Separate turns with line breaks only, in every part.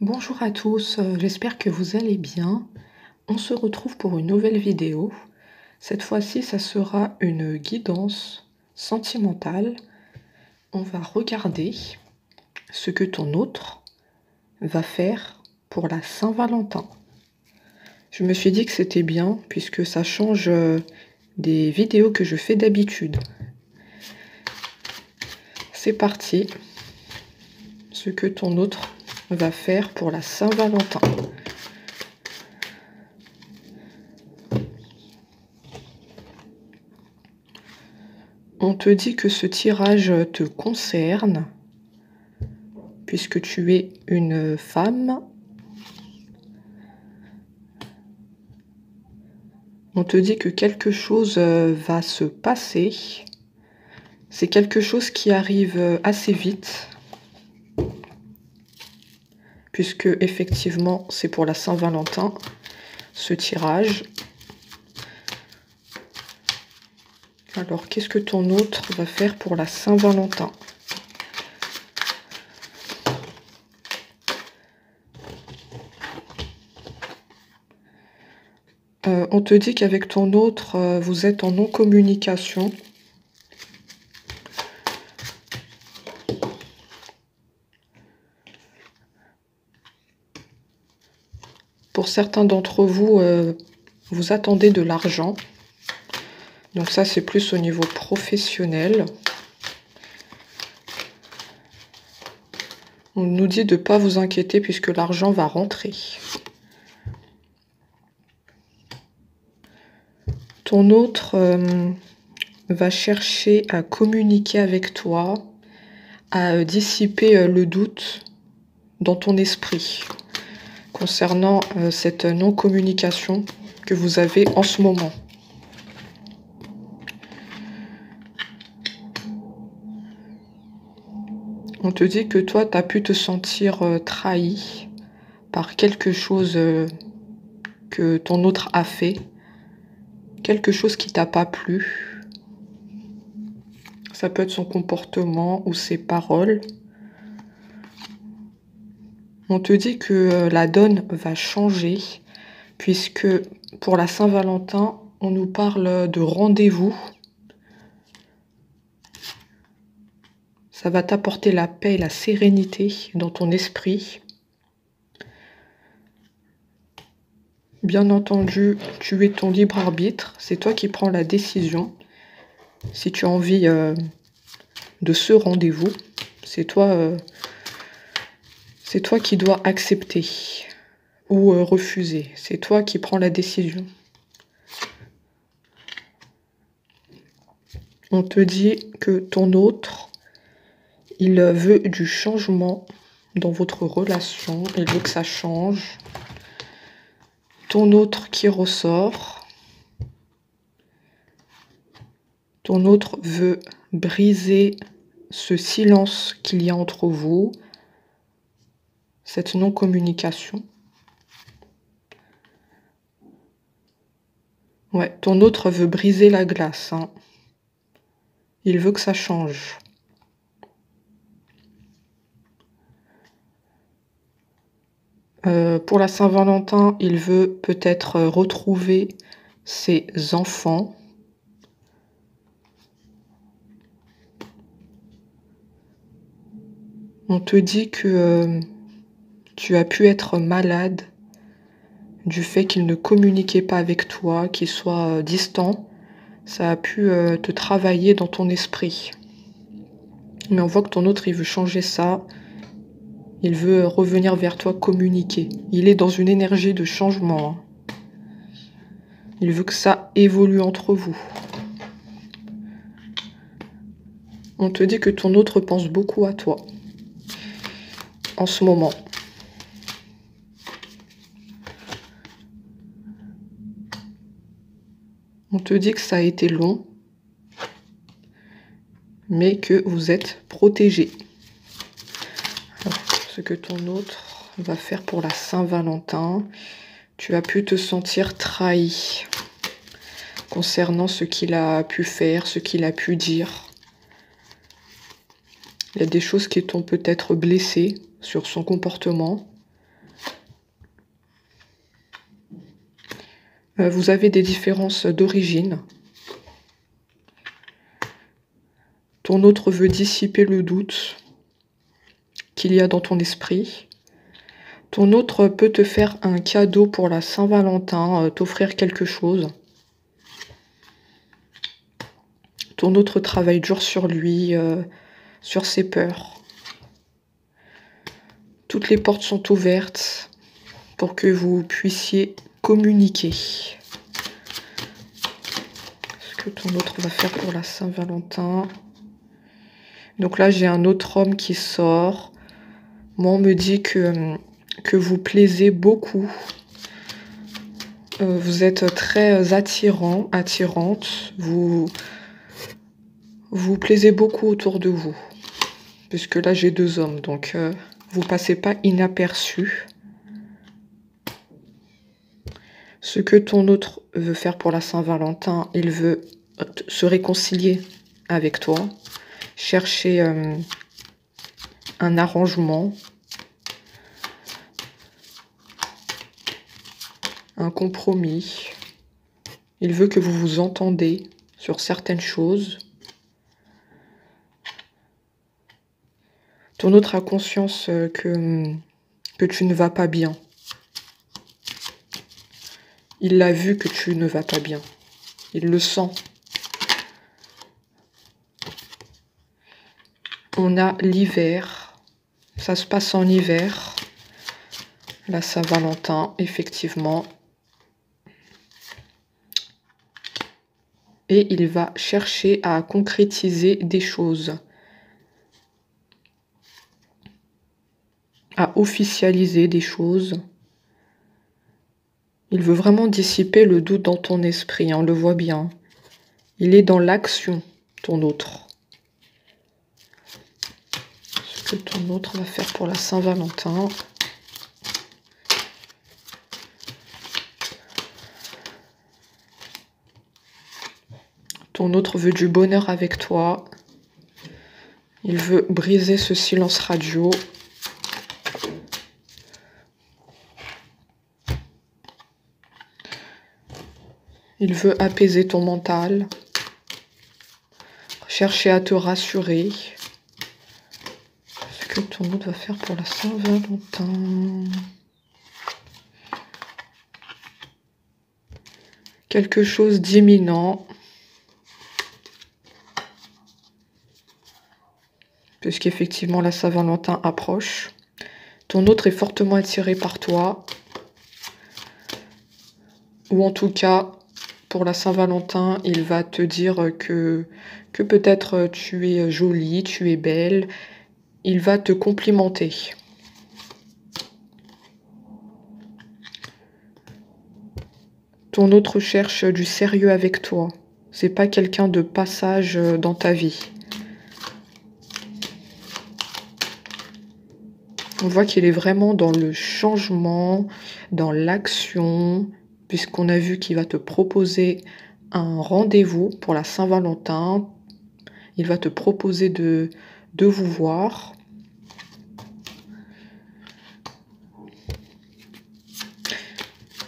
Bonjour à tous, j'espère que vous allez bien. On se retrouve pour une nouvelle vidéo. Cette fois-ci, ça sera une guidance sentimentale. On va regarder ce que ton autre va faire pour la Saint-Valentin. Je me suis dit que c'était bien puisque ça change des vidéos que je fais d'habitude. C'est parti. Ce que ton autre va faire pour la Saint-Valentin. On te dit que ce tirage te concerne, puisque tu es une femme. On te dit que quelque chose va se passer. C'est quelque chose qui arrive assez vite, puisque effectivement c'est pour la Saint-Valentin, ce tirage. Alors, qu'est-ce que ton autre va faire pour la Saint-Valentin? On te dit qu'avec ton autre, vous êtes en non-communication. Pour certains d'entre vous, vous attendez de l'argent. Donc ça, c'est plus au niveau professionnel. On nous dit de ne pas vous inquiéter puisque l'argent va rentrer. Ton autre va chercher à communiquer avec toi, à dissiper le doute dans ton esprit concernant cette non-communication que vous avez en ce moment. On te dit que toi, tu as pu te sentir trahi par quelque chose que ton autre a fait, quelque chose qui t'a pas plu. Ça peut être son comportement ou ses paroles. On te dit que la donne va changer, puisque pour la Saint-Valentin, on nous parle de rendez-vous. Ça va t'apporter la paix et la sérénité dans ton esprit. Bien entendu, tu es ton libre arbitre. C'est toi qui prends la décision. Si tu as envie de ce rendez-vous, c'est toi qui dois accepter ou refuser. C'est toi qui prends la décision. On te dit que ton autre, il veut du changement dans votre relation. Il veut que ça change. Ton autre qui ressort. Ton autre veut briser ce silence qu'il y a entre vous. Cette non-communication. Ouais, ton autre veut briser la glace. Hein. Il veut que ça change. Pour la Saint-Valentin, il veut peut-être retrouver ses enfants. On te dit que tu as pu être malade du fait qu'il ne communiquait pas avec toi, qu'il soit distant. Ça a pu te travailler dans ton esprit. Mais on voit que ton autre, il veut changer ça. Il veut revenir vers toi, communiquer. Il est dans une énergie de changement. Hein. Il veut que ça évolue entre vous. On te dit que ton autre pense beaucoup à toi. En ce moment. On te dit que ça a été long. Mais que vous êtes protégé. Alors, ce que ton autre va faire pour la Saint-Valentin. Tu as pu te sentir trahi concernant ce qu'il a pu faire, ce qu'il a pu dire. Il y a des choses qui t'ont peut-être blessé sur son comportement. Vous avez des différences d'origine. Ton autre veut dissiper le doute qu'il y a dans ton esprit. Ton autre peut te faire un cadeau pour la Saint-Valentin, t'offrir quelque chose. Ton autre travaille dur sur lui, sur ses peurs. Toutes les portes sont ouvertes pour que vous puissiez communiquer. Ce que ton autre va faire pour la Saint-Valentin. Donc là, j'ai un autre homme qui sort. Moi, on me dit que vous plaisez beaucoup. Vous êtes très attirante. Vous plaisez beaucoup autour de vous. Puisque là, j'ai deux hommes. Donc, vous passez pas inaperçu. Ce que ton autre veut faire pour la Saint-Valentin, il veut se réconcilier avec toi. Chercher un arrangement. Un compromis. Il veut que vous vous entendez sur certaines choses. Ton autre a conscience que tu ne vas pas bien. Il l'a vu que tu ne vas pas bien. Il le sent. On a l'hiver. Ça se passe en hiver. La Saint-Valentin, effectivement. Et il va chercher à concrétiser des choses. À officialiser des choses. Il veut vraiment dissiper le doute dans ton esprit, on le voit bien. Il est dans l'action, ton autre. Ce que ton autre va faire pour la Saint-Valentin. Ton autre veut du bonheur avec toi. Il veut briser ce silence radio. Il veut apaiser ton mental. Chercher à te rassurer. Ce que ton autre va faire pour la Saint-Valentin. Quelque chose d'imminent. Puisqu'effectivement la Saint-Valentin approche. Ton autre est fortement attiré par toi. Ou en tout cas, pour la Saint-Valentin, il va te dire que peut-être tu es jolie, tu es belle. Il va te complimenter. Ton autre cherche du sérieux avec toi. C'est pas quelqu'un de passage dans ta vie. On voit qu'il est vraiment dans le changement, dans l'action, puisqu'on a vu qu'il va te proposer un rendez-vous pour la Saint-Valentin. Il va te proposer de vous voir.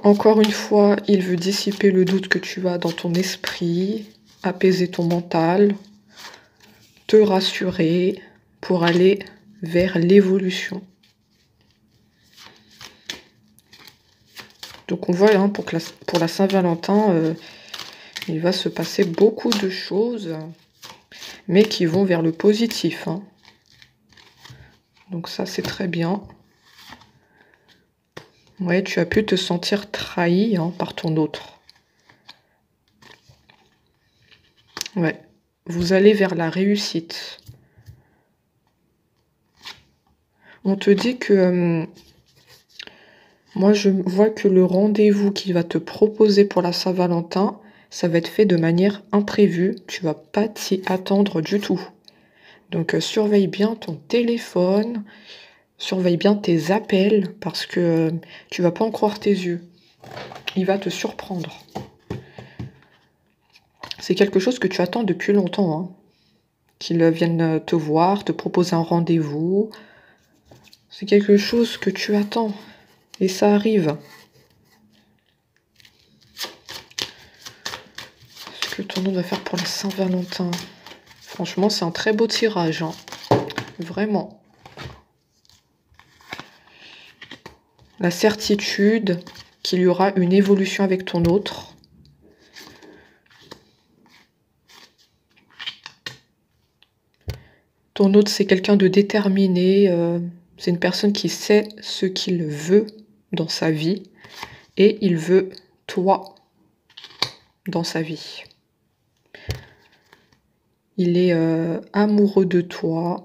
Encore une fois, il veut dissiper le doute que tu as dans ton esprit, apaiser ton mental, te rassurer pour aller vers l'évolution. Donc on voit hein, pour la Saint-Valentin, il va se passer beaucoup de choses, mais qui vont vers le positif. Hein. Donc ça c'est très bien. Ouais, tu as pu te sentir trahi hein, par ton autre. Ouais, vous allez vers la réussite. On te dit que... moi, je vois que le rendez-vous qu'il va te proposer pour la Saint-Valentin, ça va être fait de manière imprévue. Tu vas pas t'y attendre du tout. Donc, surveille bien ton téléphone, surveille bien tes appels, parce que tu vas pas en croire tes yeux. Il va te surprendre. C'est quelque chose que tu attends depuis longtemps. Hein. Qu'il vienne te voir, te proposer un rendez-vous. C'est quelque chose que tu attends. Et ça arrive. que ton autre va faire pour la Saint-Valentin? Franchement, c'est un très beau tirage, hein. Vraiment. La certitude qu'il y aura une évolution avec ton autre. Ton autre, c'est quelqu'un de déterminé. C'est une personne qui sait ce qu'il veut dans sa vie. Et il veut toi dans sa vie. Il est amoureux de toi.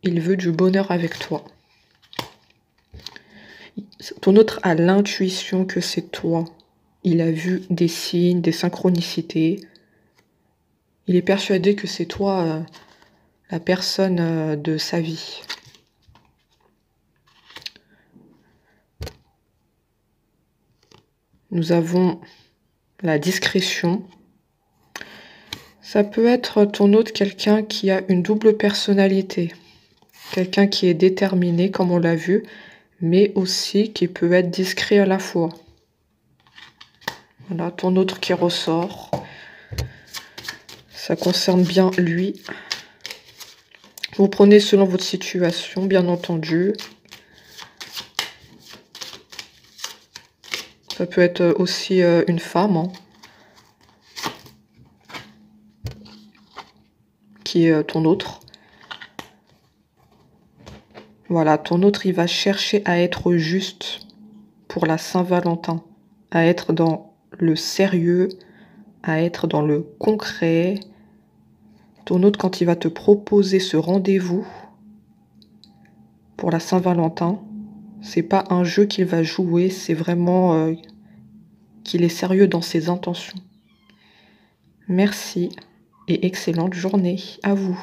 Il veut du bonheur avec toi. Ton autre a l'intuition que c'est toi. Il a vu des signes, des synchronicités. Il est persuadé que c'est toi la personne de sa vie. Nous avons la discrétion. Ça peut être ton autre quelqu'un qui a une double personnalité. Quelqu'un qui est déterminé, comme on l'a vu, mais aussi qui peut être discret à la fois. Voilà, ton autre qui ressort. Ça concerne bien lui. Vous prenez selon votre situation, bien entendu. Ça peut être aussi une femme, hein, qui est ton autre. Voilà, ton autre, il va chercher à être juste pour la Saint-Valentin, à être dans le sérieux, à être dans le concret. Ton autre, quand il va te proposer ce rendez-vous pour la Saint-Valentin, c'est pas un jeu qu'il va jouer, c'est vraiment qu'il est sérieux dans ses intentions. Merci et excellente journée à vous.